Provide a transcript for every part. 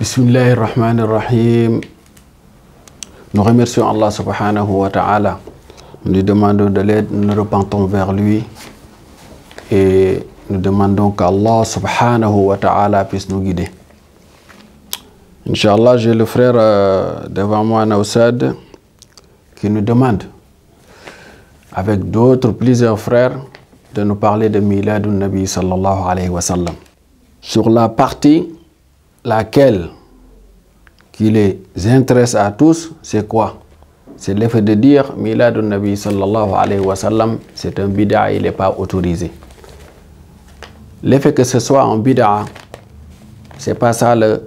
Bismillahirrahmanirrahim. Nous remercions Allah subhanahu wa ta'ala. Nous lui demandons de l'aide, nous nous repentons vers lui. Et nous demandons qu'Allah subhanahu wa ta'ala puisse nous guider. Inch'Allah, j'ai le frère devant moi, Naoussad, qui nous demande, avec d'autres, plusieurs frères, de nous parler de Miladun Nabi sallallahu alayhi wa sallam. Sur la partie laquelle qui les intéresse à tous, c'est quoi? C'est l'effet de dire Miladun Nabi sallallahu alayhi wa sallam, c'est un bid'a, il n'est pas autorisé. L'effet que ce soit un bid'a, c'est pas ça le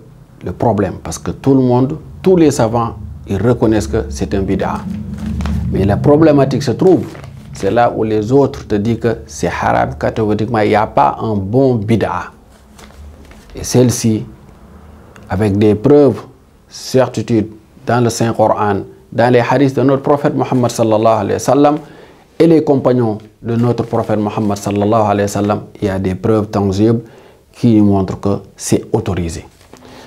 problème, parce que tout le monde, tous les savants, ils reconnaissent que c'est un bid'a. Mais la problématique se trouve, c'est là où les autres te disent que c'est haram, catégoriquement, il n'y a pas un bon bid'a. Et celle-ci, avec des preuves, certitudes, dans le Saint-Coran, dans les hadiths de notre prophète Muhammad sallallahu alayhi wa sallam, et les compagnons de notre prophète Muhammad sallallahu alayhi wa sallam, il y a des preuves tangibles qui montrent que c'est autorisé.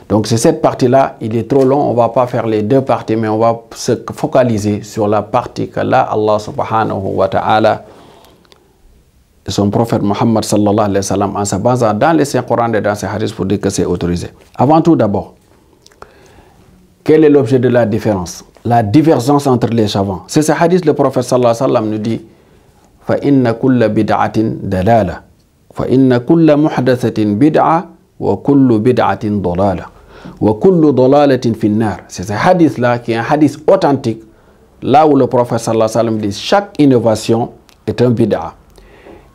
Donc c'est cette partie-là, il est trop long, on ne va pas faire les deux parties, mais on va se focaliser sur la partie que là, Allah subhanahu wa ta'ala, son prophète Muhammad sallallahu alayhi wa sallam, en se basant dans les Saint-Coran et dans ses hadiths pour dire que c'est autorisé. Avant tout d'abord, quel est l'objet de la différence? La divergence entre les savants. C'est ce hadith, le prophète sallallahu alayhi wa sallam nous dit fa inna kulla bid'atin dalala fa inna kulla muhdathatin bid'a wa kullu bid'atin dalala wa kullu dalalatin fin nar. C'est ce hadith là qui est un hadith authentique, là où le prophète sallallahu alayhi wa sallam dit chaque innovation est un bid'a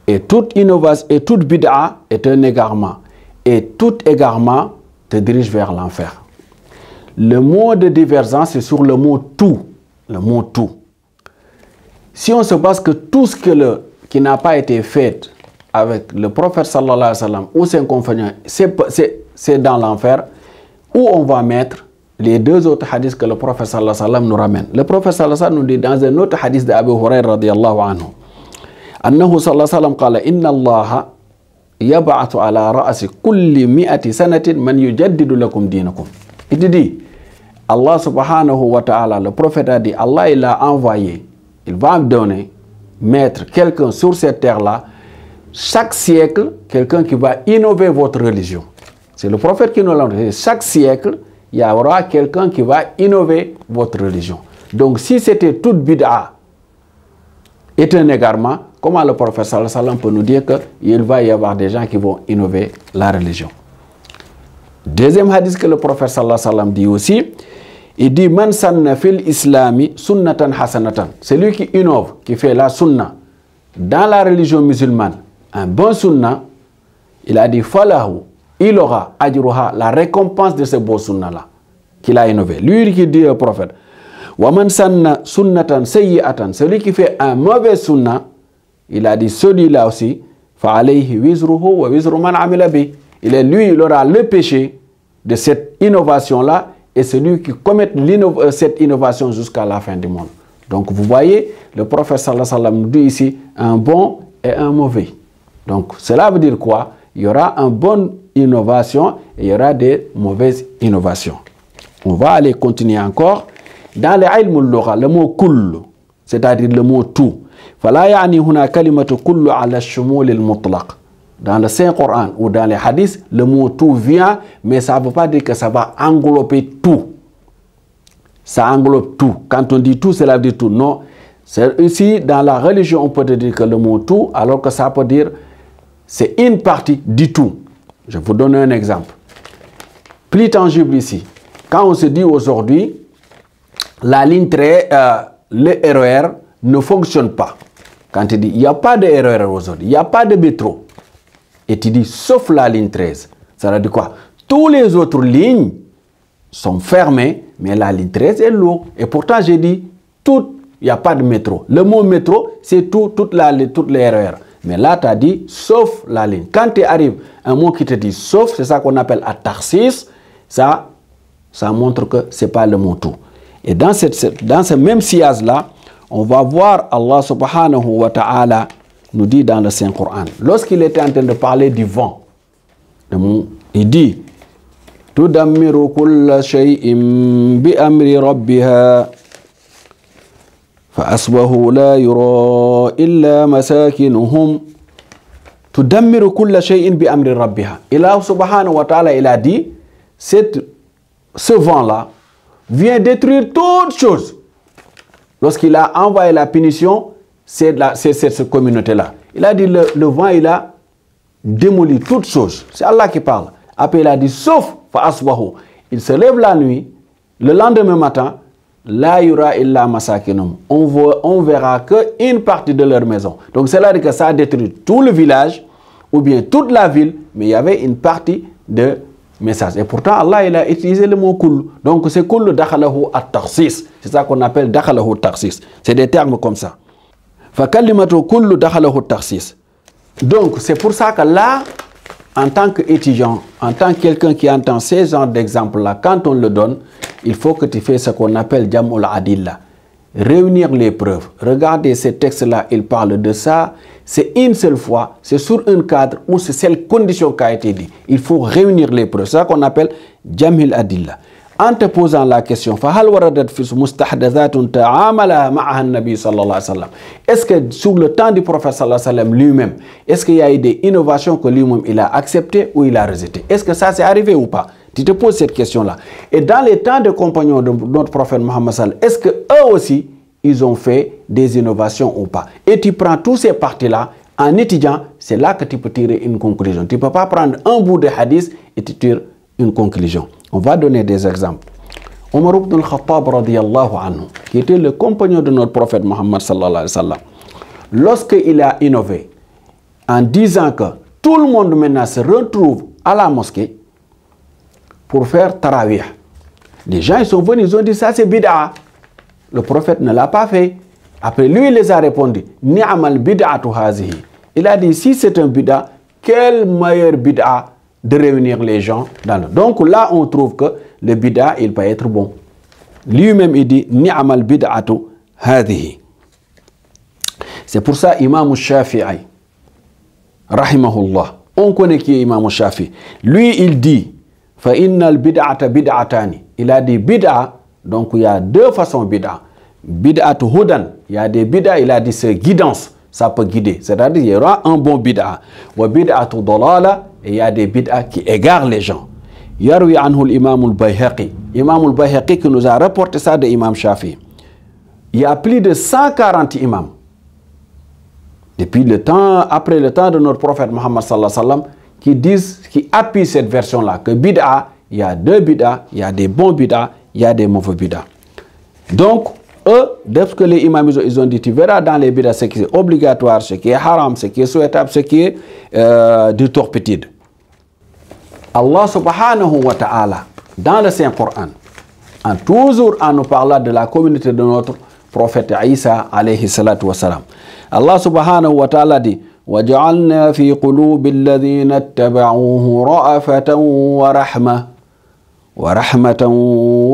et toute innovation et toute bid'a est un égarement et tout égarement te dirige vers l'enfer. Le mot de divergence, c'est sur le mot tout. Le mot tout. Si on se base que tout ce qui n'a pas été fait avec le prophète sallallahu alayhi wa sallam ou ses compagnons, c'est dans l'enfer, où on va mettre les deux autres hadiths que le prophète sallallahu alayhi wa sallam nous ramène. Le prophète sallallahu alayhi wa sallam nous dit dans un autre hadith d'Abu Hurayra radiyallahu anhu, annahu sallallahu alayhi wa sallam qala inna allaha yab'athu ala ra'si kulli mi'ati sanatin man yujaddidu lakum dinakum. Il dit, Allah subhanahu wa ta'ala, le prophète a dit, Allah il a envoyé, il va me donner, mettre quelqu'un sur cette terre-là, chaque siècle, quelqu'un qui va innover votre religion. C'est le prophète qui nous l'a dit. Chaque siècle, il y aura quelqu'un qui va innover votre religion. Donc si c'était toute bid'a est un égarement, comment le prophète sallallahu alayhi wa sallam peut nous dire qu'il va y avoir des gens qui vont innover la religion? Deuxième hadith que le prophète sallallahu alayhi wa sallam dit aussi, il dit man sanna fil islami sunnatan hasanatan. C'est lui qui innove, qui fait la sunna dans la religion musulmane, un bon sunna, il a dit falahu, il aura ajruha, la récompense de ce beau sunna là qu'il a innové. Lui qui dit au prophète wa man sanna sunnatan sayyi'atan, celui qui fait un mauvais sunna, il a dit celui-là aussi fa alayhi wizruhu wa wizru man amila bi. Il aura le péché de cette innovation-là et celui qui commet cette innovation jusqu'à la fin du monde. Donc vous voyez, le prophète sallallahu alayhi wa sallam nous dit ici un bon et un mauvais. Donc cela veut dire quoi? Il y aura une bonne innovation et il y aura des mauvaises innovations. On va aller continuer encore. Dans les ilm al-lugha, le mot kullu, c'est-à-dire le mot tout. Fala ya'ni huna kalimatu kullu ala shumul al-mutlaq. Dans le Saint-Coran ou dans les hadiths, le mot tout vient, mais ça ne veut pas dire que ça va englober tout. Ça englobe tout. Quand on dit tout, cela veut dire tout. Non. Ici, dans la religion, on peut dire que le mot tout, alors que ça peut dire c'est une partie du tout. Je vous donne un exemple. Plus tangible ici. Quand on se dit aujourd'hui, la ligne le RER ne fonctionne pas. Quand tu dis, il n'y a pas de RER aujourd'hui, il n'y a pas de métro. Et tu dis, sauf la ligne 13. Ça veut dire quoi? Toutes les autres lignes sont fermées, mais la ligne 13 est lourde. Et pourtant, j'ai dit, il n'y a pas de métro. Le mot métro, c'est toutes les RER. Mais là, tu as dit, sauf la ligne. Quand tu arrives à un mot qui te dit sauf, c'est ça qu'on appelle atarsis, ça montre que ce n'est pas le mot tout. Et dans ce même sillage-là, on va voir Allah subhanahu wa ta'ala nous dit dans le Saint-Coran, lorsqu'il était en train de parler du vent, il dit تدمر كل شيء بأمر ربها فأصبحوا لا يرى إلا مساكنهم تدمر كل شيء بأمر ربها. Et là, subhanahu wa ta'ala, il a dit, ce vent-là vient détruire toutes choses. Lorsqu'il a envoyé la punition, c'est cette communauté-là. Il a dit, le vent, il a démoli toutes choses. C'est Allah qui parle. Après, il a dit, sauf fa'asbahu. Il se lève la nuit, le lendemain matin, la yura illa masakinum. On verra qu'une partie de leur maison. Donc, c'est là que ça a détruit tout le village, ou bien toute la ville, mais il y avait une partie de message. Et pourtant, Allah, il a utilisé le mot kull. Donc, c'est kull dakhalahu at-takhsis. C'est ça qu'on appelle dakhalahu at-takhsis. C'est des termes comme ça. Fa kalimatu kull dakhalahu at-takhsis. Donc, c'est pour ça que là, en tant qu'étudiant, en tant que quelqu'un qui entend ces genres d'exemples-là, quand on le donne, il faut que tu fasses ce qu'on appelle jam'ul adilla. Réunir les preuves. Regardez ces textes-là, ils parlent de ça. C'est une seule fois, c'est sur un cadre où c'est celle condition qui a été dit. Il faut réunir les preuves. C'est ça qu'on appelle jam'il adilla. En te posant la question, est-ce que sur le temps du prophète sallallahu alayhi wa sallam lui-même, est-ce qu'il y a eu des innovations que lui-même il a acceptées ou il a rejetées? Est-ce que ça s'est arrivé ou pas? Tu te poses cette question-là. Et dans les temps de compagnons de notre prophète Mohammed sallallahu alayhi wa sallam, est-ce qu'eux aussi, ils ont fait des innovations ou pas? Et tu prends tous ces parties-là, en étudiant, c'est là que tu peux tirer une conclusion. Tu ne peux pas prendre un bout de hadith et tu tires une conclusion. On va donner des exemples. Omar ibn al-Khattab radiyallahu anhu, qui était le compagnon de notre prophète Mohammed sallallahu alayhi wa sallam, lorsqu'il a innové en disant que tout le monde maintenant se retrouve à la mosquée pour faire tarawih. Les gens ils sont venus, ils ont dit ça c'est bid'a. Le prophète ne l'a pas fait. Après lui il les a répondu, ni'amal bid'atu hazihi. Il a dit si c'est un bid'a, quel meilleur bid'a de réunir les gens dans le... Donc là, on trouve que le bid'a, il peut être bon. Lui-même, il dit, ni'amal bid'atu hadhihi. C'est pour ça, Imam Shafi'i, rahimahullah, on connaît qui est Imam Shafi'i. Lui, il dit, fa innal bid'ata bid'atani. Il a dit bid'a, donc il y a deux façons bid'a. Bid'atu hudan, il y a des bid'a, il a dit c'est guidance, ça peut guider. C'est-à-dire, il y aura un bon bid'a. Wa bid'atu dalala, et il y a des bid'as qui égarent les gens. Yarwi anhu l'imam al-Bayhaqi. Imam al-Bayhaqi qui nous a rapporté ça de Imam Shafi. Il y a plus de 140 imams. Depuis le temps, après le temps de notre prophète Mohammed sallallahu alayhi wa sallam, qui disent, qui appuient cette version-là, que bid'a, il y a deux bid'as, il y a des bons bid'as, il y a des mauvais bid'as. Donc, eux, dès que les imams ils ont dit, tu verras dans les bid'as ce qui est obligatoire, ce qui est haram, ce qui est souhaitable, ce qui est du turpitude. Allah subhanahu wa ta'ala, dans le Saint-Coran, toujours en nous parlant de la communauté de notre prophète Isa alayhi salatu wa salam. Allah subhanahu wa ta'ala dit وَجَعَلْنَا فِي قُلُوبِ الَّذِينَ اتَّبَعُوهُ رَأَفَةً وَرَحْمَةً وَرَحْمَةً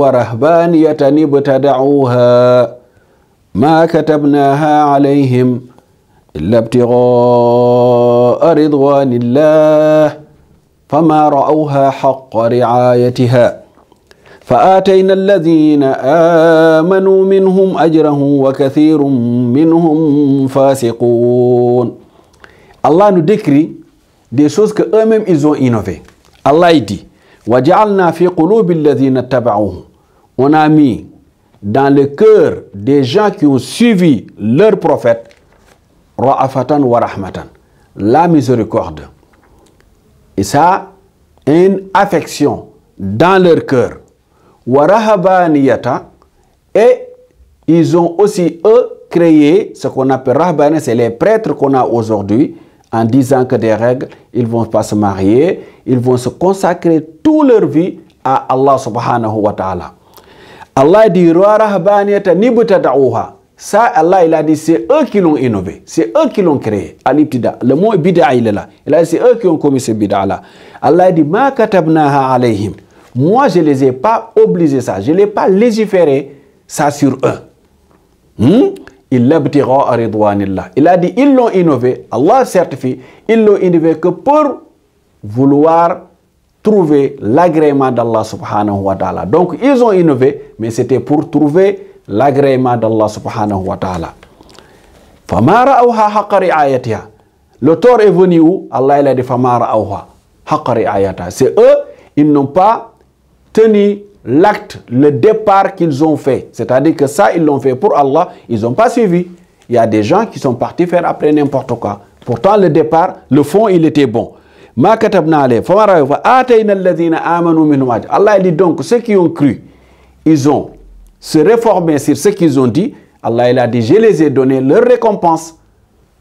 وَرَهْبَانِيَةً ابْتَدَعُوهَا مَا كَتَبْنَاهَا عَلَيْهِمْ إِلَّا ابْتِغَاءَ رِضْوَانِ اللَّهِ فما رأوها حق رعايتها فآتينا الذين آمنوا منهم أجرهم وكثير منهم فاسقون. Allah nous décrit des choses que eux-mêmes ils ont innové. Allah dit وَجَعَلْنَا فِي قُلُوبِ الَّذِينَ اتَّبَعُوهُ. On a mis dans le cœur des gens qui ont suivi leur prophète ra'afatan wa rahmatan, la miséricorde. Et ça, une affection dans leur cœur. Warahabaniyata, et ils ont aussi, eux, créé ce qu'on appelle Rahbani, c'est les prêtres qu'on a aujourd'hui, en disant que des règles, ils ne vont pas se marier, ils vont se consacrer toute leur vie à Allah subhanahu wa ta'ala. Allah dit Warahabaniyata nibtada'uha. Ça, Allah, il a dit, c'est eux qui l'ont innové. C'est eux qui l'ont créé. Le mot bid'a, il est là. Il a dit, c'est eux qui ont commis ce bid'a-là. Allah a dit, ma katabnaha alayhim. Moi, je ne les ai pas obligés ça. Je ne l'ai pas légiféré ça sur eux. Il a dit, ils l'ont innové. Allah certifie, ils l'ont innové que pour vouloir trouver l'agrément d'Allah subhanahu wa ta'ala. Donc, ils ont innové, mais c'était pour trouver l'agrément d'Allah subhanahu wa ta'ala. Le tort est venu où? Allah il a dit c'est eux, ils n'ont pas tenu l'acte, le départ qu'ils ont fait. C'est-à-dire que ça, ils l'ont fait pour Allah, ils n'ont pas suivi. Il y a des gens qui sont partis faire après n'importe quoi. Pourtant, le départ, le fond, il était bon. Allah dit donc, ceux qui ont cru, ils ont se réformé sur ce qu'ils ont dit. Allah il a dit, je les ai donné leur récompense.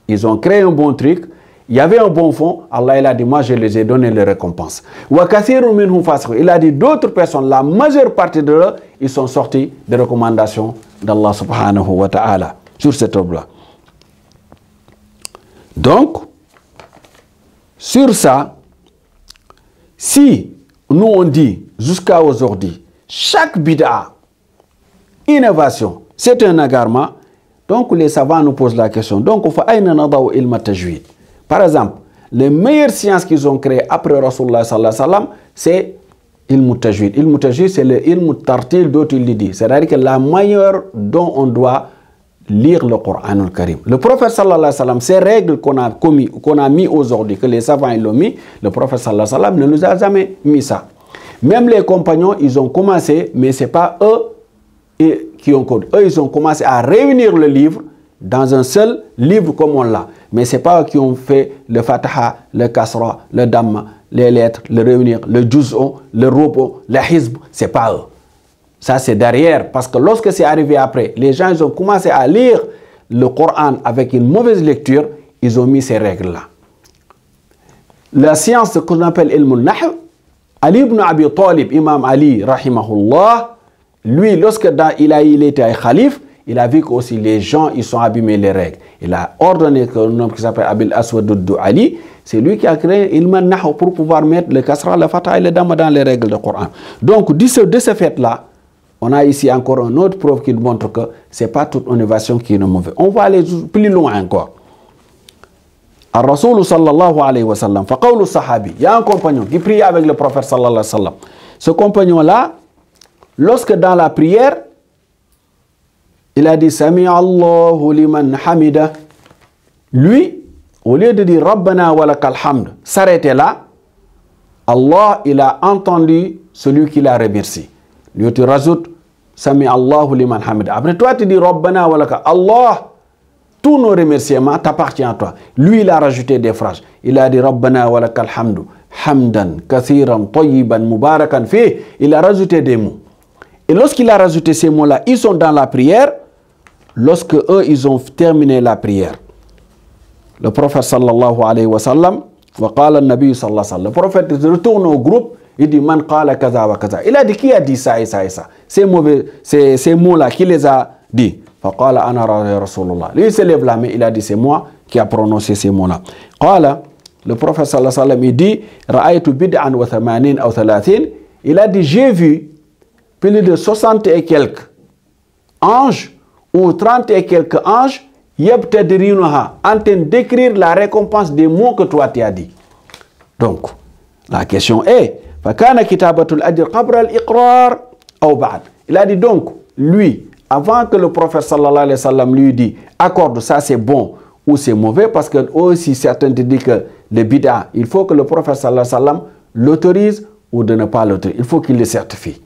Ils ont créé un bon truc. Il y avait un bon fond. Allah il a dit, moi je les ai donné leur récompense. Il a dit, d'autres personnes, la majeure partie de eux, ils sont sortis des recommandations d'Allah subhanahu wa ta'ala sur cette œuvre-là. Donc, sur ça, si nous on dit jusqu'à aujourd'hui, chaque bid'a, innovation, c'est un égarement, donc les savants nous posent la question. Donc, par exemple, les meilleures sciences qu'ils ont créées après Rasulullah sallallahu alayhi wa sallam, c'est ilm tajwid. Ilm tajwid, c'est le ilm tartil d'autres il dit. C'est-à-dire que la meilleure dont on doit lire le Coran al-Karim. Le prophète sallallahu alayhi wa sallam, ces règles qu'on a mis aujourd'hui, que les savants l'ont mis, le prophète sallallahu alayhi wa sallam ne nous a jamais mis ça. Même les compagnons, ils ont commencé, mais ce n'est pas eux qui ont codé. Eux, ils ont commencé à réunir le livre dans un seul livre comme on l'a. Mais ce n'est pas eux qui ont fait le Fataha, le Kasra, le Damma, les lettres, le réunir, le Juz'u, le Rubu, le Hizb. Ce n'est pas eux. Ça, c'est derrière. Parce que lorsque c'est arrivé après, les gens ils ont commencé à lire le Coran avec une mauvaise lecture, ils ont mis ces règles-là. La science qu'on appelle Ilm al-Nahl, Ali ibn Abi Talib, Imam Ali, rahimahullah, lui, lorsque il était calife, il a vu que aussi les gens, ils sont abîmés les règles. Il a ordonné qu'un homme qui s'appelle Abil Aswad Ali, c'est lui qui a créé Ilm al-Nahl pour pouvoir mettre le Kasra, le Fatah et le Damma dans les règles du Coran. Donc, de ce fait-là, on a ici encore un autre preuve qui montre que ce n'est pas toute innovation qui est mauvaise. On va aller plus loin encore. Ar-Rasul sallallahu alayhi wa sallam, faqawlu sahabi, il y a un compagnon qui prie avec le prophète sallallahu alayhi wa sallam. Ce compagnon-là, lorsque dans la prière, il a dit Sami Allahu liman hamida. Lui, au lieu de dire Rabbana wa lakal hamd, s'arrêter là, Allah, il a entendu celui qui l'a remercié. Lui, tu rajoutes Sami Allahu liman hamida. Après toi, tu dis Rabbana wa lakal. Allah, tous nos remerciements t'appartiennent à toi. Lui, il a rajouté des phrases. Il a dit Rabbana wa lakal hamdu, hamdan, kathiran, tayyiban, mubarakan fi. Il a rajouté des mots. Et lorsqu'il a rajouté ces mots-là, ils sont dans la prière. Lorsque eux, ils ont terminé la prière. Le prophète sallallahu alayhi wa sallam, wa qala al-nabi sallallahu alayhi wa sallam. Le prophète retourne au groupe, il dit man qala kaza wa kaza. Il a dit qui a dit ça et ça et ça. Ces mots-là, qui les a dit? Faqala ana rasulullah. Lui, il se lève la main, il a dit c'est moi qui a prononcé ces mots-là. Qala, le prophète sallallahu alayhi wa sallam, il dit ra'aytu bid'an wa thamanin aw thalathin. Il a dit j'ai vu plus de 60 et quelques anges ou 30 et quelques anges yabtadrinuha, en train d'écrire la récompense des mots que toi tu as dit. Donc, la question est fakana kitabatul ajr qabla al-iqrar aw ba'd. Il a dit donc, lui, avant que le prophète sallallahu alayhi wa sallam lui dit accorde ça c'est bon ou c'est mauvais, parce que aussi certains te disent que le bid'a, il faut que le prophète sallallahu alayhi wa sallam l'autorise ou de ne pas l'autoriser. Il faut qu'il le certifie.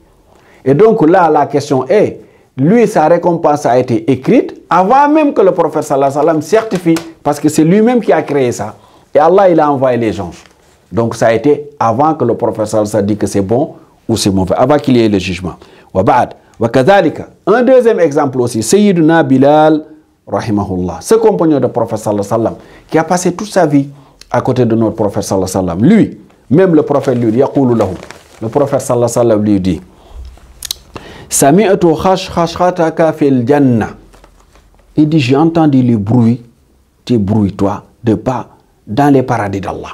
Et donc là, la question est, lui, sa récompense a été écrite avant même que le prophète sallallahu alayhi wa sallam certifie, parce que c'est lui-même qui a créé ça. Et Allah, il a envoyé les anges. Donc ça a été avant que le prophète sallallahu alayhi wa sallam dit que c'est bon ou c'est mauvais, avant qu'il y ait le jugement. Wa ba'd. Wa kadhalika. Un deuxième exemple aussi, Sayyiduna Bilal, rahimahullah, ce compagnon du prophète sallallahu alayhi wa sallam, qui a passé toute sa vie à côté de notre prophète sallallahu alayhi wa sallam. Lui, même le prophète lui dit, yaqulu lahu. Le prophète sallallahu alayhi wa sallam lui dit, Sami'tu khashkhataka fil jannah. Il dit, j'ai entendu le bruit, tes bruits, toi, de pas dans les paradis d'Allah.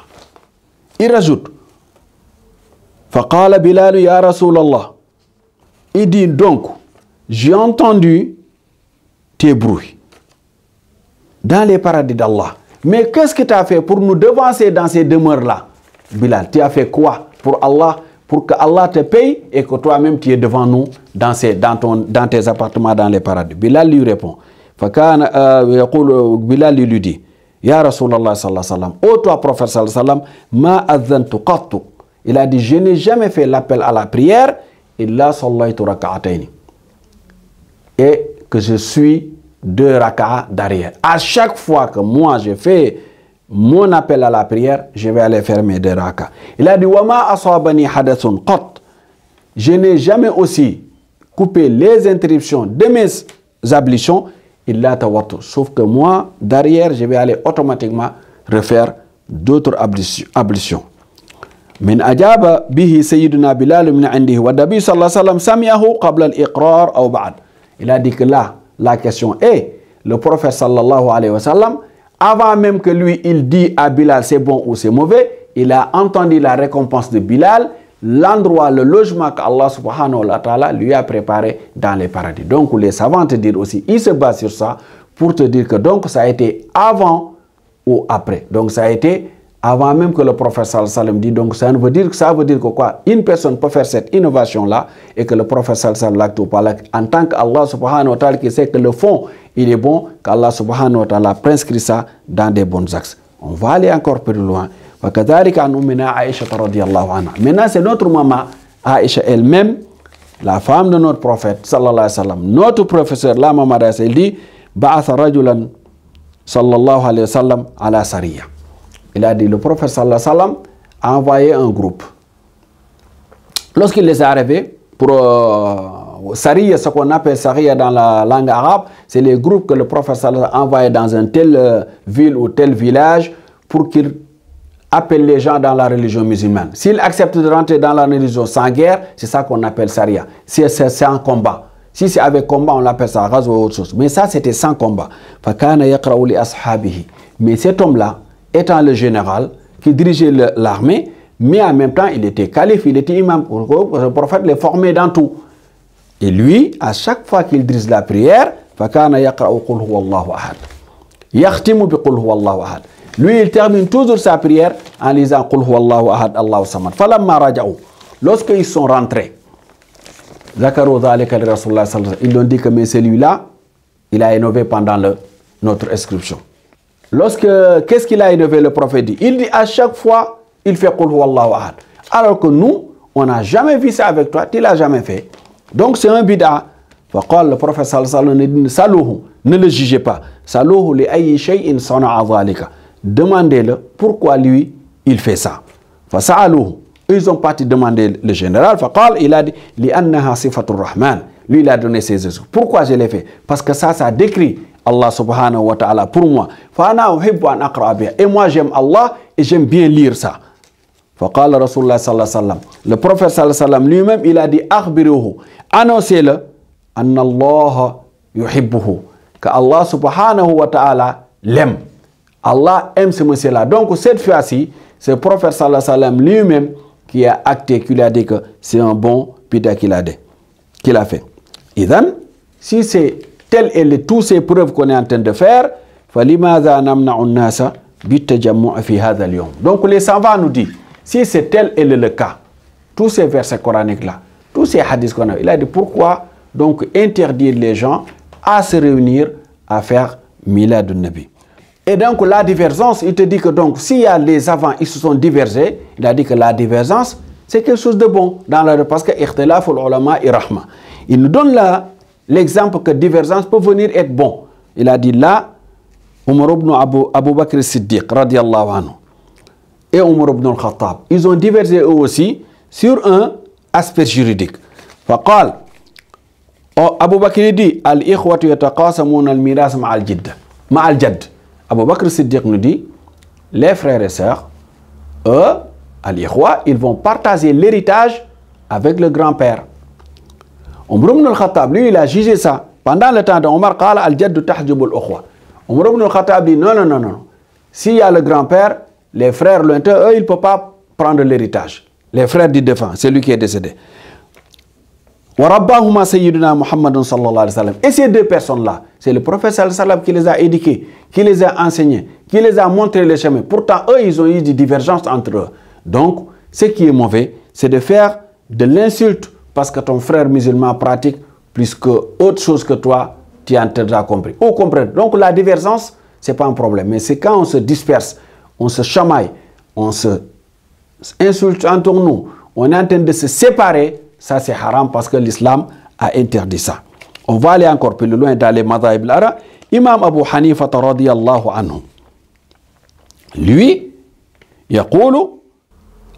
Il rajoute, Faqala Bilal ya Rasulallah. Il dit donc, j'ai entendu tes bruits dans les paradis d'Allah. Mais qu'est-ce que tu as fait pour nous devancer dans ces demeures-là? Bilal, tu as fait quoi pour Allah, pour que Allah te paye et que toi-même tu es devant nous dans tes appartements dans les paradis. Bilal lui répond. Bilal lui dit, Ya Rasulallah sallallahu alayhi wa sallam, ô toi prophète sallallahu alayhi wa sallam, ma adhantu qattu. Il a dit, je n'ai jamais fait l'appel à la prière, illa sallaytu raka'ataini. Et que je suis 2 raka'a derrière. À chaque fois que moi je fais mon appel à la prière, je vais aller faire mes 2 raka'a. Il a dit, wa ma asabani hadathun qat. Je n'ai jamais aussi coupé les interruptions de mes ablutions, illa tawattu. Sauf que moi, derrière, je vais aller automatiquement refaire d'autres ablutions. من أجاب به سيدنا بلال من عنده والنبي صلى الله عليه وسلم سمعه قبل الإقرار أو بعد. Il a dit que là, la question est, le prophète sallallahu alayhi wa sallam, avant même que lui, il dit à Bilal c'est bon ou c'est mauvais, il a entendu la récompense de Bilal, l'endroit, le logement qu'Allah subhanahu wa ta'ala lui a préparé dans les paradis. Donc les savants te disent aussi, ils se basent sur ça pour te dire que donc ça a été avant ou après. Donc ça a été avant même que le prophète sallallahu alayhi wa sallam dit, donc ça veut dire que quoi? Une personne peut faire cette innovation-là et que le prophète sallallahu alayhi wa sallam, en tant qu'Allah subhanahu wa ta'ala qui sait que le fond, il est bon, qu'Allah subhanahu wa ta'ala prescrit ça dans des bons axes. On va aller encore plus loin. Maintenant, c'est notre maman, Aïcha elle-même, la femme de notre prophète, sallallahu alayhi wa sallam, notre professeur, la maman d'Aïcha, elle dit, Ba'atha rajulan, sallallahu alayhi wa sallam, ala sariya. Il a dit, le prophète sallallahu alayhi wa sallam a envoyé un groupe. Lorsqu'il les est arrivé, pour Sariya, ce qu'on appelle Sariya dans la langue arabe, c'est les groupes que le prophète sallallahu alayhi wa sallam a envoyés dans une telle ville ou tel village pour qu'ils appellent les gens dans la religion musulmane. S'ils acceptent de rentrer dans la religion sans guerre, c'est ça qu'on appelle Sariya. C'est un combat. Si c'est avec combat, on l'appelle ça Ghazwa ou autre chose. Mais ça, c'était sans combat. Mais cet homme-là, étant le général qui dirigeait l'armée, mais en même temps, il était calife, il était imam. Le prophète les formait dans tout. Et lui, à chaque fois qu'il dirige la prière, lui, il termine toujours sa prière en lisant Qul huwallahu ahad, Allahu samad. Falamma raja'u. Lorsqu'ils sont rentrés, ils ont dit que mais celui-là, il a innové pendant notre inscription. Qu'est-ce qu'il a innové, le prophète dit? Il dit à chaque fois, il fait Qul huwallahu ahad. Alors que nous, on n'a jamais vu ça avec toi, tu ne l'as jamais fait. Donc c'est un bid'a. Faqal, le prophète sallallahu alayhi wa sallam, saluhu, ne le jugez pas. Saluhu li ayyi shay'in sana'a dhalika. Demandez-le pourquoi lui, il fait ça. Fasa'aluhu. Ils ont parti demander le général. Faqal, il a dit, li annaha sifatur rahman. Lui, il a donné ses excuses. Pourquoi je l'ai fait? Parce que ça décrit Allah subhanahu wa ta'ala pour moi. Et moi j'aime Allah et j'aime bien lire ça. Faqala Rasulullah sallallahu alayhi wa sallam. Le prophète sallallahu alayhi wa sallam lui-même, il a dit, akhbiruhu, annoncez-le, anna Allah yuhibbuhu, que Allah subhanahu wa ta'ala l'aime. Allah aime ce monsieur-là. Donc cette fois-ci, c'est le prophète sallallahu alayhi wa sallam lui-même qui a acté, qui lui a dit que c'est un bon bid'a qu'il a fait. Et donc, si c'est telles et toutes ces preuves qu'on est en train de faire, donc les savants nous disent, si c'est tel est le cas, tous ces versets coraniques-là, tous ces hadiths qu'on a, il a dit pourquoi donc interdire les gens à se réunir à faire Milad al-Nabi. Et donc la divergence, il te dit que donc s'il y a les savants, ils se sont divergés, il a dit que la divergence, c'est quelque chose de bon, parce que ikhtilaf al-ulama et rahma. Il nous donne là l'exemple que divergence peut venir être bon. Il a dit là, Umar ibn Abu Bakr Siddiq, radiallahu anhu, et Umar ibn al-Khattab, ils ont divergé eux aussi sur un aspect juridique. Faqal, Abu Bakr dit, al-ikhwatu yataqasamuna al-miras ma'al jadd. Abu Bakr Siddiq nous dit, les frères et sœurs, eux, al-ikhwa, ils vont partager l'héritage avec le grand-père. Umar ibn al-Khattab, lui, il a jugé ça. Pendant le temps d'Omar, qala al-jaddu tahjibul ukhwa. Umar ibn al-Khattab dit non. S'il y a le grand-père, les frères lointains, eux, ils ne peuvent pas prendre l'héritage. Les frères du défunt, c'est lui qui est décédé. Wa rabbahuma sayyiduna Muhammadun sallallahu alayhi wa sallam. Et ces deux personnes-là, c'est le prophète sallallahu alayhi wa sallam qui les a éduqués, qui les a enseignés, qui les a montré le chemin. Pourtant, eux, ils ont eu des divergences entre eux. Donc, Ce qui est mauvais, c'est de faire de l'insulte parce que ton frère musulman pratique plus que autre chose que toi, tu as déjà compris. Au contraire. Donc la divergence, ce n'est pas un problème. Mais c'est quand on se disperse, on se chamaille, on se insulte entre nous, on est en train de se séparer, ça c'est haram parce que l'islam a interdit ça. On va aller encore plus loin dans les madhahib al-ara. Imam Abu Hanifa radiyallahu anhu. Lui, يقول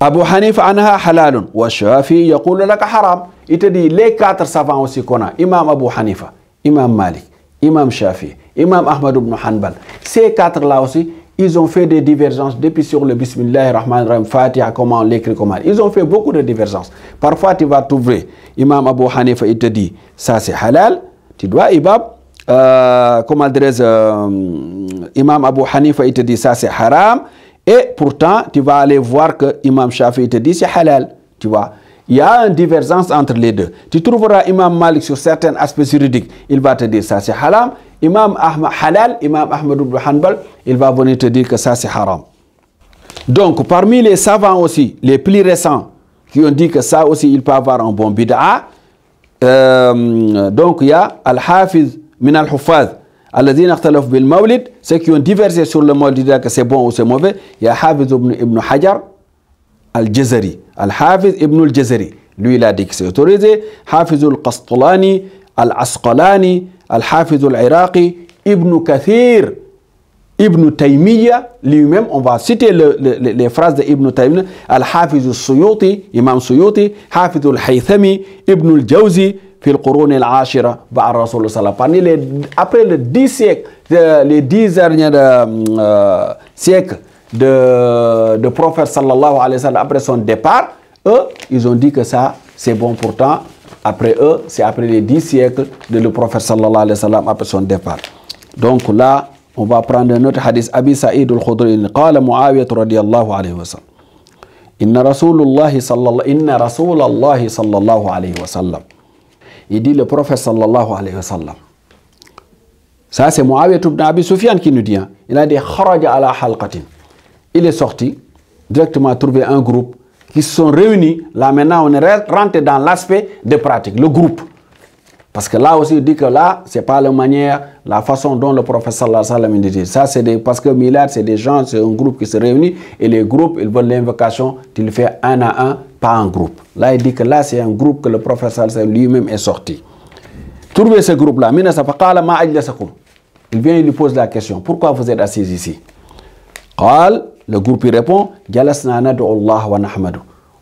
Abu Hanifa anha halalun wa Shafi yaqulu laka haram. Il te dit les 4 savants aussi qu'on a, Imam Abu Hanifa, Imam Malik, Imam Shafi, Imam Ahmad ibn Hanbal. Ces 4 là aussi, ils ont fait des divergences depuis sur le Bismillah ar-Rahman ar-Rahim, Fatiha, comment on l'écrit, comment. Ils ont fait beaucoup de divergences. Parfois, tu vas trouver, Imam Abu Hanifa, il te dit, ça c'est halal. Tu dois, comment dirais-je, Imam Abu Hanifa, il te dit, ça c'est haram. Et pourtant, tu vas aller voir que Imam Shafi te dit c'est halal. Tu vois, il y a une divergence entre les deux. Tu trouveras Imam Malik sur certains aspects juridiques, il va te dire ça c'est haram. Imam Ahmad halal, Imam Ahmad ibn Hanbal, il va venir te dire que ça c'est haram. Donc, parmi les savants aussi, les plus récents, qui ont dit que ça aussi il peut avoir un bon bid'a, donc il y a Al-Hafiz min al-Huffaz. Ceux qui ont divergé sur le Mawlid disent que c'est bon ou c'est mauvais. Il y a Hafiz ibn Hajar al-Jazari. Al-Hafiz ibn al-Jazari. Lui, il a dit que c'est autorisé. Hafiz al-Qastulani, al-Asqalani, al-Hafiz al-Iraqi, Ibn Kathir, Ibn Taymiyyah, lui-même, on va citer les phrases de Ibn Taymiyyah. Al-Hafiz al-Suyuti, Imam Suyuti, Hafiz al-Haythami, Ibn al-Jawzi, après les 10 siècles, les 10 derniers siècles de prophète sallallahu alayhi wa sallam, après son départ, eux, ils ont dit que ça, c'est bon. Pourtant, après eux, c'est après les 10 siècles de le prophète sallallahu alayhi wa sallam, après son départ. Donc là, on va prendre un autre hadith. Abi Sa'id al-Khudri, qala Muawiyah radiyallahu alayhi wa sallam. Inna Rasulullahi sallallahu alayhi wa sallam. Il dit le prophète sallallahu alayhi wa sallam. Ça c'est Muawiyah ibn Abi Sufyan qui nous dit. Hein. Il a dit kharaja ala halqatin. Il est sorti directement trouver un groupe qui se sont réunis. Là maintenant on est rentré dans l'aspect de pratique, le groupe. Parce que là aussi il dit que là c'est pas la manière, la façon dont le prophète sallallahu alayhi wa sallam dit. Ça c'est parce que Milad c'est des gens, c'est un groupe qui se réunit et les groupes ils veulent l'invocation, tu le fais un à un. Pas un groupe. Là, il dit que là, c'est un groupe que le prophète lui-même est sorti. Trouvez ce groupe-là. Il vient et lui pose la question. Pourquoi vous êtes assis ici? Le groupe il répond.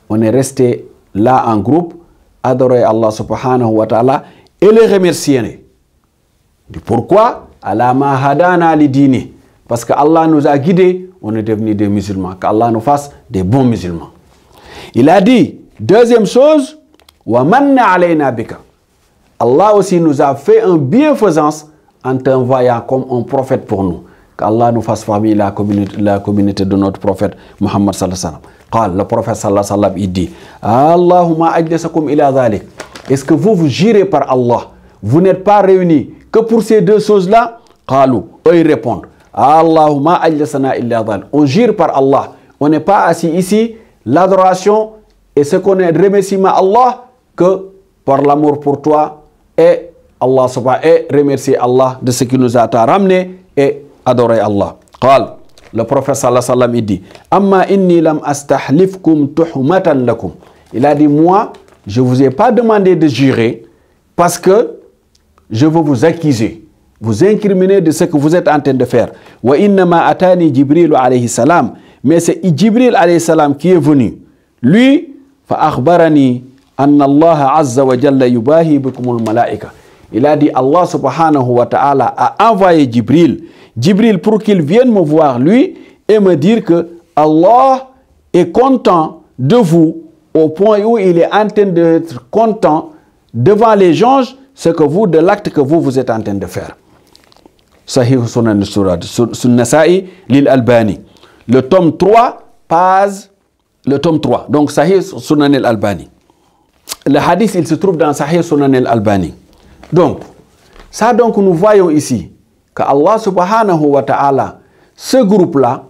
On est resté là en groupe, adorer Allah subhanahu wa ta'ala et le remercier. Pourquoi? Parce que Allah nous a guidés, on est devenus des musulmans. Qu'Allah nous fasse des bons musulmans. Il a dit, deuxième chose, Allah aussi nous a fait une bienfaisance en t'envoyant comme un prophète pour nous. Qu'Allah nous fasse parmi la communauté de notre prophète Muhammad sallallahu alayhi wa sallam. Le prophète sallallahu alayhi wa sallam, il dit, Allahumma ajlasakum ila dhalik. Est-ce que vous jurez par Allah? Vous n'êtes pas réunis que pour ces deux choses-là? Eux ils répondent, Allahumma ajlasana illa dhalik. On jure par Allah. On n'est pas assis ici. L'adoration et ce qu'on est remerciement à Allah que par l'amour pour toi et Allah subhanahu et remercier Allah de ce qui nous a ramené et adorer Allah. Le prophète sallallahu alayhi wa sallam il dit Amma inni lam astahlifkum tuhmatan lakum. Il a dit moi je vous ai pas demandé de jurer parce que je veux vous accuser, vous incriminer de ce que vous êtes en train de faire. Wa innama atani Jibril alayhi salam. Mais c'est Jibril alayhi salam qui est venu. Lui, فأخبرني أن الله عز وجل يباهي بكم الملائكة. Il a dit Allah subhanahu wa ta'ala a envoyé Jibril. Jibril pour qu'il vienne me voir lui et me dire que Allah est content de vous au point où il est en train d'être content devant les anges ce que vous, de l'acte que vous êtes en train de faire. Sahih Sunan Nasa'i lil Albani. Le tome 3, page, le tome 3. Donc, Sahih Sunan al-Albani. Le hadith, il se trouve dans Sahih Sunan al-Albani. Donc, ça, donc, nous voyons ici que Allah subhanahu wa ta'ala, ce groupe-là,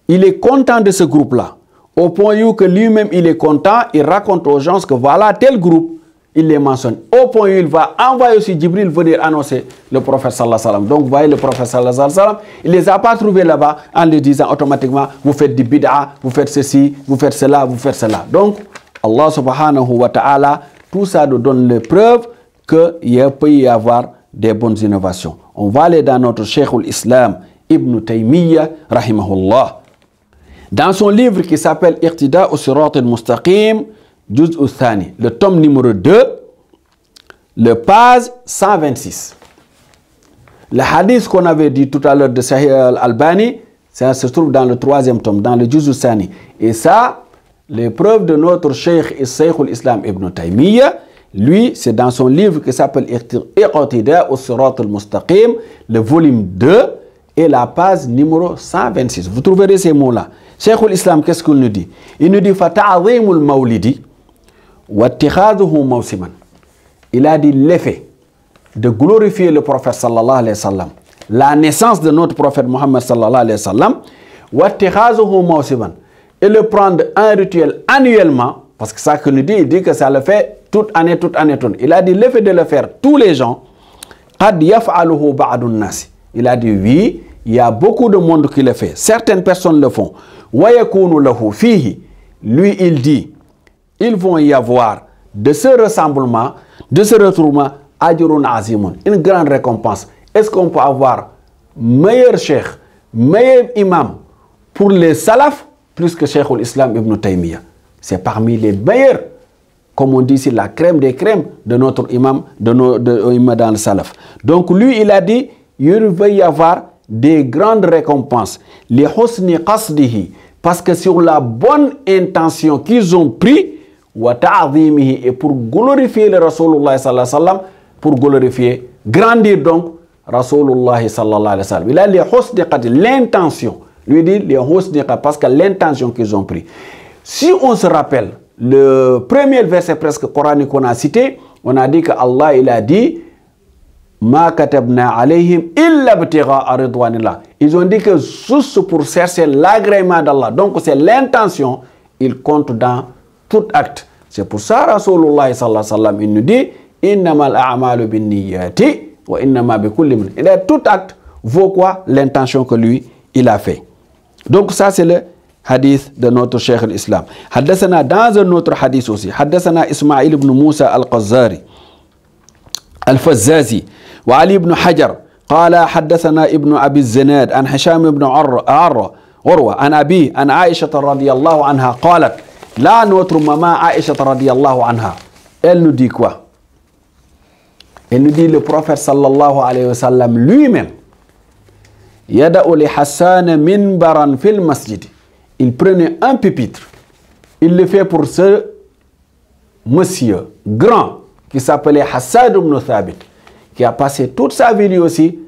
il est content de ce groupe-là, au point où que lui-même il est content, il raconte aux gens que voilà tel groupe, il les mentionne. Au point où il va envoyer aussi Jibril venir annoncer le prophète sallallahu alayhi wa sallam. Donc vous voyez le prophète sallallahu alayhi wa sallam, il ne les a pas trouvés là-bas en lui disant automatiquement vous faites du bid'a, vous faites ceci, vous faites cela, vous faites cela. Donc Allah subhanahu wa ta'ala, tout ça nous donne les preuves qu'il peut y avoir des bonnes innovations. On va aller dans notre Cheikh al-Islam Ibn Taymiyyah rahimahullah. Dans son livre qui s'appelle Iqtida as-Sirat al-Mustaqim, Juz al-Thani, le tome numéro 2, le page 126. Le hadith qu'on avait dit tout à l'heure de Sahih al-Albani, ça se trouve dans le 3e tome, dans le Juz al-Thani. Et ça, les preuves de notre Cheikh al-Islam Ibn Taymiyyah, lui, c'est dans son livre qui s'appelle Iqtida as-Sirat al-Mustaqim, le volume 2 et la page numéro 126. Vous trouverez ces mots-là. Cheikh al-Islam, qu'est-ce qu'il nous dit? Il nous dit Fata'azimul Mawlidi wa ittikhadhuhu mawsiman. Il a dit l'effet de glorifier le prophète sallallahu alayhi wa sallam, la naissance de notre prophète Muhammad sallallahu alayhi wa sallam, wa ittikhadhuhu mawsiman, et le prendre un rituel annuellement, parce que ça que nous dit, il dit que ça le fait toute année. Il a dit l'effet de le faire tous les gens. Qad yaf'aluhu ba'dun nas. Il a dit oui, il y a beaucoup de monde qui le fait. Certaines personnes le font. Wa yakunu lahu fihi. Lui, il dit, ils vont y avoir de ce rassemblement, de ce retrouvement, ajrun azimun, une grande récompense. Est-ce qu'on peut avoir meilleur cheikh, meilleur imam pour les salafs plus que Cheikh al-Islam Ibn Taymiyyah? C'est parmi les meilleurs, comme on dit ici, la crème des crèmes de notre imam, de imam dans le salaf. Donc lui, il a dit, il va y avoir des grandes récompenses. Les husni qasdihi, parce que sur la bonne intention qu'ils ont pris, wa ta'zimihi, et pour glorifier le Rasulullah sallallahu alayhi wa sallam, pour glorifier, grandir donc Rasulullah sallallahu alayhi wa sallam. Il a les husni qasdi, l'intention. Lui dit les husni qasdi, parce que l'intention qu'ils ont pris. Si on se rappelle, le premier verset presque coranique qu'on a cité, on a dit que Allah, il a dit Ma katabna alayhim illa ibtigha'a ridwanillah. Ils ont dit que juste pour chercher l'agrément d'Allah. Donc c'est l'intention, il compte dans tout acte. C'est pour ça Rasulullah sallallahu alayhi wa sallam, il nous dit innamal a'malu binniyati wa innama bikulli imrin. Il a tout acte vaut quoi? L'intention que lui, il a fait. Donc ça c'est le hadith de notre Cheikh al-Islam. Haddathana dans un autre hadith aussi. Haddathana Ismaïl ibn Moussa al-Qazzari al-Fazzazi wa Ali ibn Hajar قال حدثنا ابن أبي الزناد عن هشام بن عروة عن أبي عن عائشة رضي الله عنها قالت لا notre maman Aïcha radiallahu anha, elle nous dit quoi? Elle nous dit le prophète sallallahu alayhi wa sallam lui-même yada'u li Hassan minbaran fil masjid. Il prenait un pupitre. Il le fait pour ce monsieur grand qui s'appelait Hassan ibn Thabit, qui a passé toute sa vie lui aussi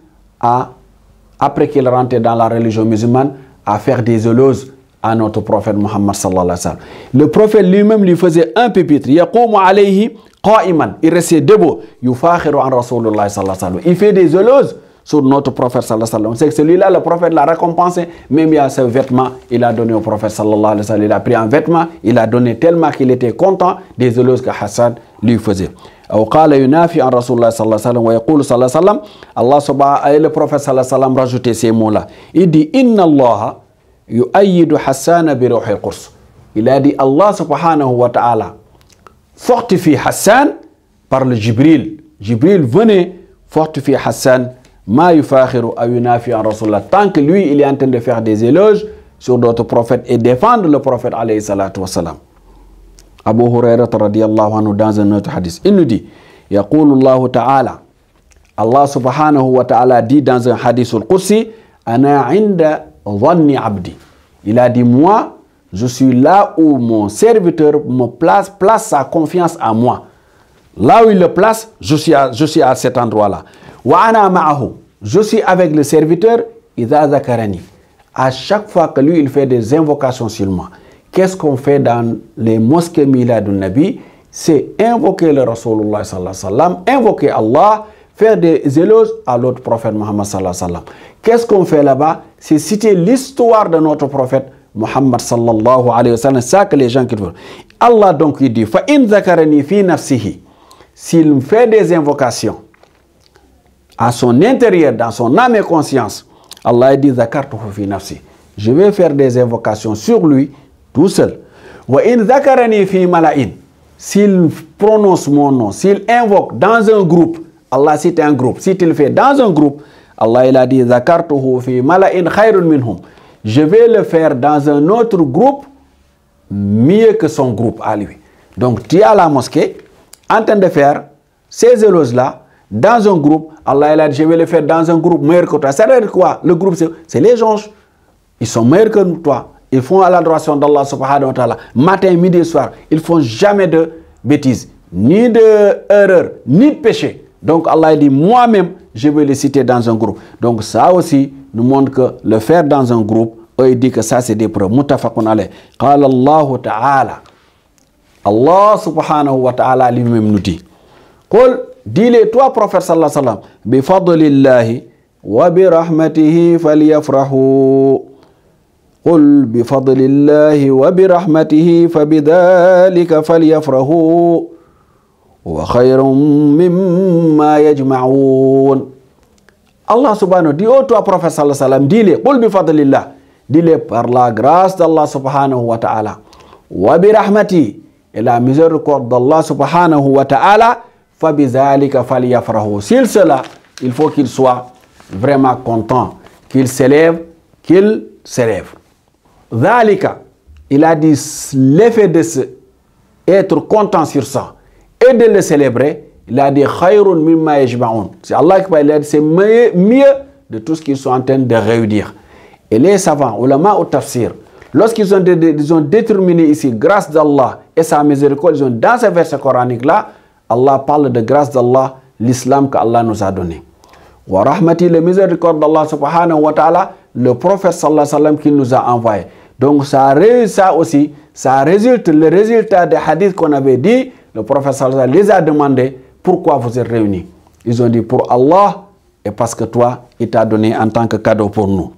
après qu'il rentrait dans la religion musulmane à faire des éloges à notre prophète Muhammad sallallahu alayhi wa sallam. Le prophète lui-même lui faisait un pupitre. Yaqumu alayhi qa'iman. Il restait debout. Yufakhiru an Rasulullah sallallahu alayhi wa sallam. Il fait des éloges sur notre prophète sallallahu alayhi wa sallam. C'est que celui-là, le prophète l'a récompensé. Même il y a ce vêtement, il a donné au prophète sallallahu alayhi wa sallam. Il a pris un vêtement, il a donné tellement qu'il était content des éloges que Hassan lui faisait. أو قال ينافي عن رسول الله صلى الله عليه وسلم ويقول صلى الله عليه وسلم الله سبحانه le prophète صلى الله عليه وسلم rajoutait ces mots-là. Il dit Inna Allah yu'ayyidu Hassan bi ruhil Quds. Il a dit Allah subhanahu wa ta'ala fortifie Hassan par le Jibril. Jibril venait fortifier Hassan ma yufakhiru aw yunafi an Rasulullah. Tant que lui il est en train de faire des éloges sur d'autres prophètes et défendre le prophète alayhi salatu wa salam. Abu Hurairah radiyallahu anhu dans un autre hadith, il nous dit Yaqulu Allah ta'ala, Allah subhanahu wa ta'ala dit dans un hadith al-Qudsi Ana inda dhanni abdi. Il a dit moi, je suis là où mon serviteur me place sa confiance à moi. Là où il le place, je suis à cet endroit-là. Wa ana ma'ahu. Je suis avec le serviteur idha zakarani. À chaque fois que lui il fait des invocations sur moi. Qu'est-ce qu'on fait dans les mosquées Miladun Nabi? C'est invoquer le Rasulullah sallallahu alayhi wa sallam, invoquer Allah, faire des éloges à l'autre prophète Muhammad sallallahu alayhi wa sallam. Qu'est-ce qu'on fait là-bas? C'est citer l'histoire de notre prophète Muhammad sallallahu alayhi wa sallam, ça que les gens qui veulent. Allah donc il dit, fa in zakarani fi nafsihi, s'il fait des invocations à son intérieur, dans son âme et conscience, Allah dit zakartuhu fi nafsi, je vais faire des invocations sur lui tout seul. Wa in zakarani fi mala'in, s'il prononce mon nom, s'il invoque dans un groupe, Allah cite un groupe, si tu le fais dans un groupe, Allah il a dit zakartuhu fi mala'in khayrun minhum, je vais le faire dans un autre groupe mieux que son groupe à lui. Donc tu es à la mosquée en train de faire ces éloges-là dans un groupe, Allah il a dit je vais le faire dans un groupe meilleur que toi. C'est-à-dire quoi? Le groupe c'est les anges. Ils sont meilleurs que toi. Ils font à l'adoration d'Allah subhanahu wa ta'ala matin, midi et soir. Ils font jamais de bêtises, ni de erreur, ni de péché. Donc Allah dit moi-même je vais les citer dans un groupe. Donc ça aussi nous montre que le faire dans un groupe, il dit que ça c'est des preuves. Muttafaqun alayh. Qala Allah ta'ala. Allah subhanahu wa ta'ala lui-même nous dit. Qul, dis-les toi prophète sallallahu alayhi wa sallam, bi fadlillahi wa bi rahmatihi falyafrahu. Qul bi fadlillahi wa bi rahmatihi fabidhalika falyafrahu. Wa khayrun mimma yajma'un. Allah subhanahu dit, oh toi prophète sallallahu alayhi wa sallam, dis-les, qul bi fadlillah, dis-les par la grâce d'Allah subhanahu wa ta'ala, wa bi rahmati, et la miséricorde d'Allah subhanahu wa ta'ala, fa bizalika falyafrahu. S'il cela, il faut qu'il soit vraiment content, qu'il s'élève, qu'il s'élève. Dhalika, il a dit l'effet de être content sur ça et de le célébrer, il a dit khayrun mimma yajma'un. C'est Allah qui parle, il a dit c'est mieux de tout ce qu'ils sont en train de réunir. Et les savants, ulama ou tafsir, lorsqu'ils ont déterminé ici grâce d'Allah et sa miséricorde, ils ont dans ce verset coranique là, Allah parle de grâce d'Allah, l'islam qu'Allah nous a donné. Wa rahmati, le miséricorde d'Allah subhanahu wa ta'ala, le prophète sallallahu alayhi wa sallam qu'il nous a envoyé. Donc ça aussi, ça résulte, le résultat des hadiths qu'on avait dit, le prophète sallallahu alayhi wa sallam les a demandé pourquoi vous êtes réunis. Ils ont dit pour Allah et parce que toi, il t'a donné en tant que cadeau pour nous.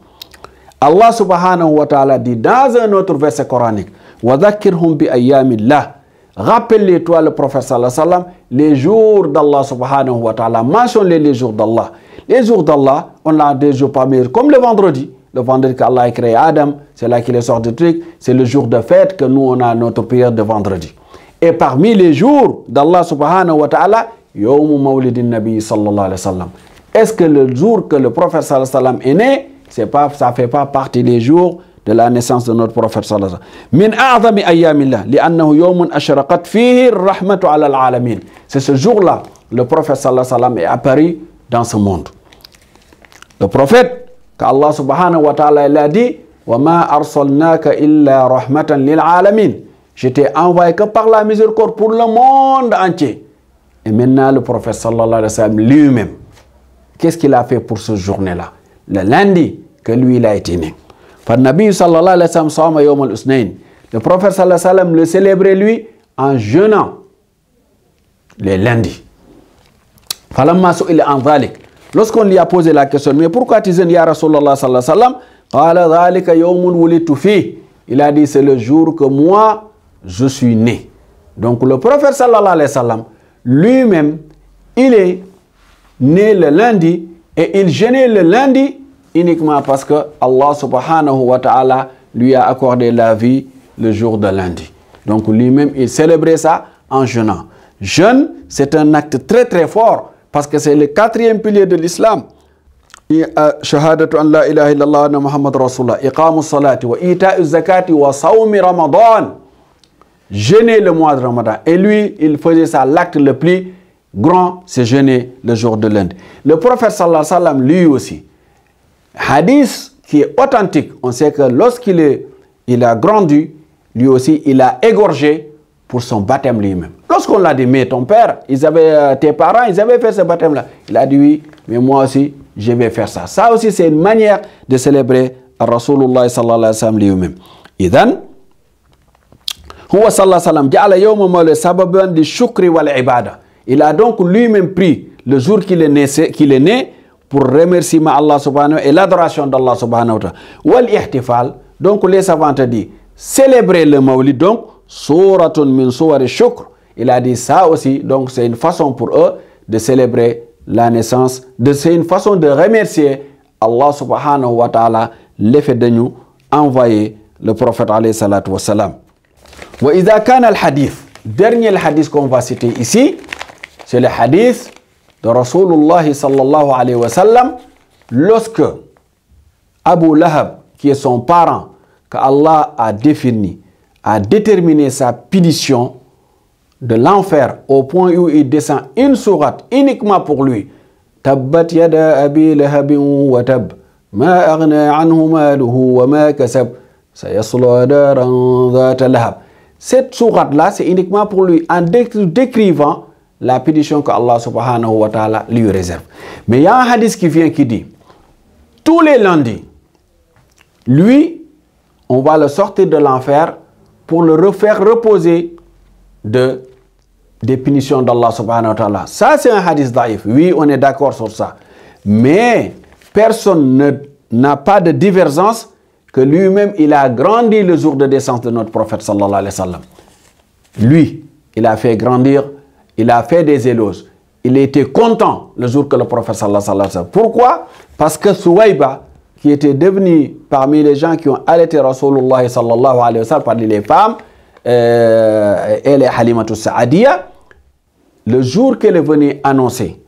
Allah subhanahu wa ta'ala dit dans un autre verset coranique, wa dhakkirhum bi ayyamillah. Rappelle-les-toi le prophète sallallahu alayhi wa sallam les jours d'Allah subhanahu wa ta'ala. Mentionne-les les jours d'Allah. Les jours d'Allah, on a des jours pas meilleurs, comme le vendredi. Le vendredi qu'Allah a créé Adam, c'est là qu'il est sorti du truc. C'est le jour de fête que nous, on a notre prière de vendredi. Et parmi les jours d'Allah subhanahu wa ta'ala, Yawmu Mawlidin Nabi sallallahu alayhi wa sallam. Est-ce que le jour que le prophète sallallahu alayhi wa sallam est né, ça ne fait pas partie des jours de la naissance de notre prophète sallallahu alayhi wa sallam? Min a'zami ayyamillah, li'annahu yawmun ashraqat fihi rahmatu ala al-alamin. C'est ce jour-là, le prophète sallallahu alayhi wa sallam est apparu dans ce monde. Le prophète, qu'Allah subhanahu wa ta'ala il a dit, wa ma arsalnaka illa rahmatan lil alamin. Je t'ai envoyé que par la miséricorde pour le monde entier. Et maintenant le prophète sallallahu alayhi wa sallam lui-même, qu'est-ce qu'il a fait pour ce journée-là? Le lundi que lui il a été né. Nabi sallallahu alayhi wa sallam sawma yawm al-usnayn. Le prophète sallallahu alayhi wa sallam le célébrait lui en jeûnant les lundis. Falamma su'ila an dhalik. Lorsqu'on lui a posé la question, mais pourquoi tu jeûnes ya Rasulallah sallallahu alayhi wa sallam? Qala dhalika yawmun wulidtu fi. Il a dit c'est le jour que moi je suis né. Donc le prophète sallallahu alayhi wa sallam lui-même il est né le lundi et il jeûnait le lundi uniquement parce que Allah subhanahu wa ta'ala lui a accordé la vie le jour de lundi. Donc lui-même il célébrait ça en jeûnant. Jeûne, c'est un acte très très fort parce que c'est le 4e pilier de l'islam. Shahadatu an la ilaha illallah wa anna Muhammad Rasulullah, iqamu salati wa ita'u zakati wa sawmi Ramadan. Jeûner le mois de Ramadan. Et lui, il faisait ça, l'acte le plus grand, c'est jeûner le jour de lundi. Le prophète sallallahu alayhi wa sallam, lui aussi, hadith qui est authentique, on sait que lorsqu'il a grandi, lui aussi, il a égorgé pour son baptême lui-même. Lorsqu'on l'a dit, mais ton père, tes parents, ils avaient fait ce baptême-là. Il a dit oui, mais moi aussi, je vais faire ça. Ça aussi, c'est une manière de célébrer Rasulullah sallallahu alayhi wa sallam lui-même. Idhan, huwa sallallahu alayhi wa sallam, ja'ala yawma mawlid sababan di shukri wal ibada. Il a donc lui-même pris le jour qu'il est né pour remerciement Allah subhanahu et l'adoration d'Allah subhanahu wa ta'ala. Wal ihtifal, Donc les savants disent, célébrer le Mawlid, donc, suratun min suwari shukr. Il a dit ça aussi, donc c'est une façon pour eux de célébrer la naissance, c'est une façon de remercier Allah subhanahu wa ta'ala l'effet de nous envoyer le prophète alayhi salatu wa salam. Wa idha kana al hadith, dernier hadith qu'on va citer ici, c'est le hadith de Rasulullah sallallahu alayhi wa sallam, lorsque Abu Lahab, qui est son parent, que Allah a défini, a déterminé sa punition de l'enfer au point où il descend une sourate uniquement pour lui. Tabbat yada abi lahabin wa tab, ma aghna anhu maluhu wa ma kasab, sayasla daran dhata lahab. Cette sourate-là, c'est uniquement pour lui, en décrivant la punition que Allah subhanahu wa ta'ala lui réserve. Mais il y a un hadith qui vient qui dit, tous les lundis, lui, on va le sortir de l'enfer pour le refaire reposer des punitions d'Allah subhanahu wa ta'ala. Ça, c'est un hadith daïf. Oui, on est d'accord sur ça. Mais personne n'a pas de divergence que lui-même, il a grandi le jour de naissance de notre prophète sallallahu alayhi wa sallam. Lui, il a fait grandir, il a fait des éloges. Il était content le jour que le prophète sallallahu alayhi wa sallam. Pourquoi? Parce que Souaïba, qui était devenu parmi les gens qui ont allaité Rasulullah sallallahu alayhi wa sallam parmi les femmes, elle est Halimatou Sa'adiya, le jour qu'elle est venue annoncer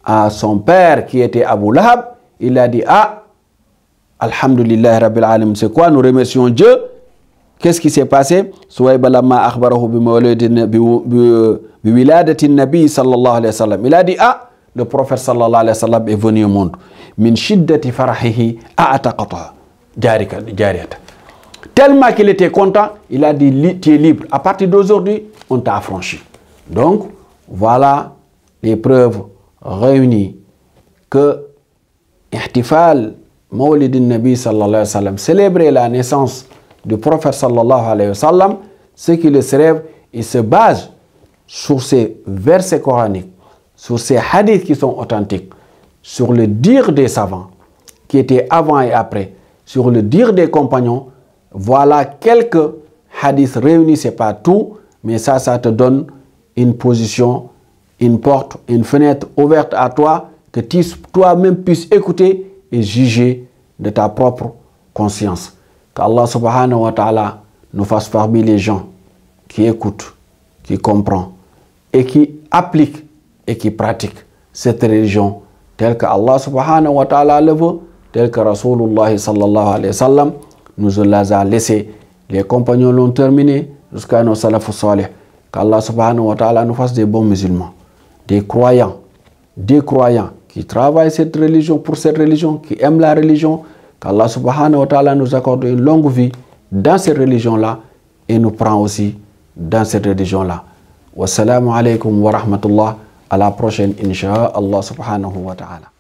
à son père qui était Abu Lahab, il a dit, ah, alhamdulillah rabbil alamin, c'est quoi? Nous remercions Dieu. Qu'est-ce qui s'est passé? Souaïba lamma akhbarahu bi wiladati nabi sallallahu alayhi wa sallam. Il a dit, ah, le prophète sallallahu alayhi wa sallam est venu au monde. Min shiddati farahihi a'taqata jariyata. Tellement qu'il était content, il a dit, tu es libre. À partir d'aujourd'hui, on t'a affranchi. Donc, voilà les preuves réunies que ihtifal Mawlid Nabi sallallahu alayhi wa sallam, célébrer la naissance du prophète sallallahu alayhi wa sallam, ce qui le célèbre, il se base sur ces versets coraniques, sur ces hadiths qui sont authentiques, sur le dire des savants qui étaient avant et après, sur le dire des compagnons. Voilà quelques hadiths réunis, c'est pas tout, mais ça te donne une position, une porte, une fenêtre ouverte à toi, que toi-même puisses écouter et juger de ta propre conscience. Qu'Allah subhanahu wa ta'ala nous fasse parmi les gens qui écoutent, qui comprennent et qui appliquent et qui pratiquent cette religion telle que Allah subhanahu wa ta'ala le veut, telle que Rasulullah sallallahu alayhi wa sallam nous les a laissés. Les compagnons l'ont terminé jusqu'à nos salafus salih. Qu'Allah subhanahu wa ta'ala nous fasse des bons musulmans, des croyants qui travaillent cette religion, pour cette religion, qui aiment la religion. Qu'Allah subhanahu wa ta'ala nous accorde une longue vie dans cette religion-là et nous prend aussi dans cette religion-là. Wassalamu alaikum wa rahmatullah. À la prochaine, incha'Allah subhanahu wa ta'ala.